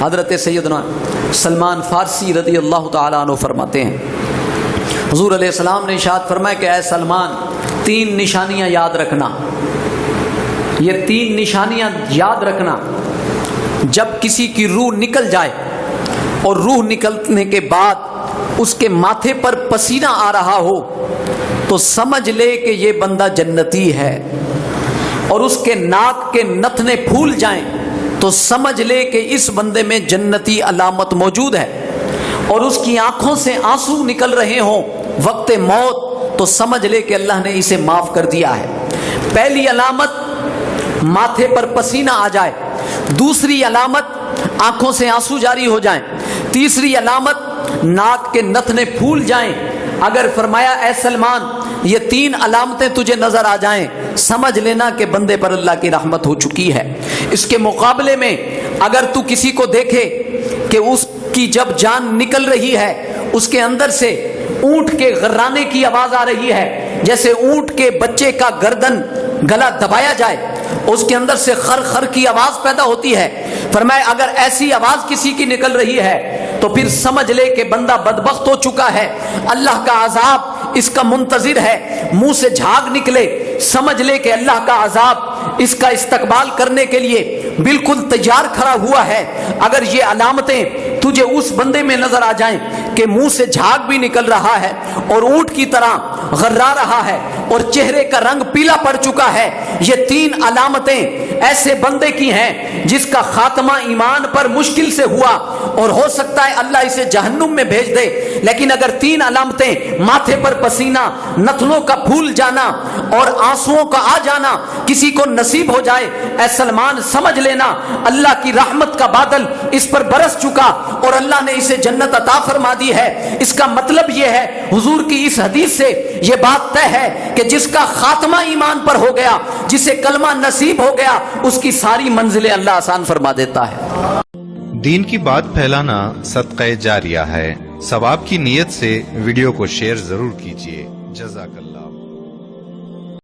حضرت سیدنا سلمان فارسی رضی اللہ تعالیٰ عنہ فرماتے ہیں، حضور علیہ السلام نے ارشاد فرمایا کہ اے سلمان 3 نشانیاں یاد رکھنا، یہ 3 نشانیاں یاد رکھنا، جب کسی کی روح نکل جائے اور روح نکلنے کے بعد اس کے ماتھے پر پسینہ آ رہا ہو تو سمجھ لے کہ یہ بندہ جنتی ہے، اور اس کے ناک کے نتنے پھول جائیں تو سمجھ لے کہ اس بندے میں جنتی علامت موجود ہے، اور اس کی آنکھوں سے آنسو نکل رہے ہوں وقت موت تو سمجھ لے کہ اللہ نے اسے معاف کر دیا ہے۔ پہلی علامت ماتھے پر پسینہ آ جائے، دوسری علامت آنکھوں سے آنسو جاری ہو جائیں، تیسری علامت ناک کے نتنے پھول جائیں۔ اگر فرمایا اے سلمان یہ 3 علامتیں تجھے نظر آ جائیں، سمجھ لینا کہ بندے پر اللہ کی رحمت ہو چکی ہے۔ اس کے مقابلے میں اگر تو کسی کو دیکھے کہ اس کی جب جان نکل رہی ہے اس کے اندر سے اونٹ کے غرانے کی آواز آ رہی ہے، جیسے اونٹ کے بچے کا گردن گلا دبایا جائے، اس کے اندر سے خر خر کی آواز پیدا ہوتی ہے، فرمایا اگر ایسی آواز کسی کی نکل رہی ہے تو پھر سمجھ لے کہ بندہ بدبخت ہو چکا ہے، اللہ کا عذاب اس کا منتظر ہے، منہ سے جھاگ نکلے سمجھ لے کہ اللہ کا عذاب اس کا استقبال کرنے کے لیے بالکل تیار کھڑا ہوا ہے۔ اگر یہ علامتیں تجھے اس بندے میں نظر آ جائیں کہ منہ سے جھاگ بھی نکل رہا ہے اور اونٹ کی طرح غرا رہا ہے اور چہرے کا رنگ پیلا پڑ چکا ہے، یہ 3 علامتیں ایسے بندے کی ہیں جس کا خاتمہ ایمان پر مشکل سے ہوا اور ہو سکتا ہے اللہ اسے جہنم میں بھیج دے، لیکن اگر 3 علامتیں ماتھے پر پسینہ، نتنوں کا پھول جانا اور آنسوؤں کا آ جانا کسی کو نصیب ہو جائے، اے سلمان سمجھ لینا اللہ کی رحمت کا بادل اس پر برس چکا اور اللہ نے اسے جنت عطا فرما دی ہے۔ اس کا مطلب یہ ہے حضور کی اس حدیث سے یہ بات طے ہے کہ جس کا خاتمہ ایمان پر ہو گیا، جسے کلمہ نصیب ہو گیا، اس کی ساری منزلیں اللہ آسان فرما دیتا ہے۔ دین کی بات پھیلانا صدقہ جاریہ ہے، ثواب کی نیت سے ویڈیو کو شیئر ضرور کیجیے۔ جزاک اللہ۔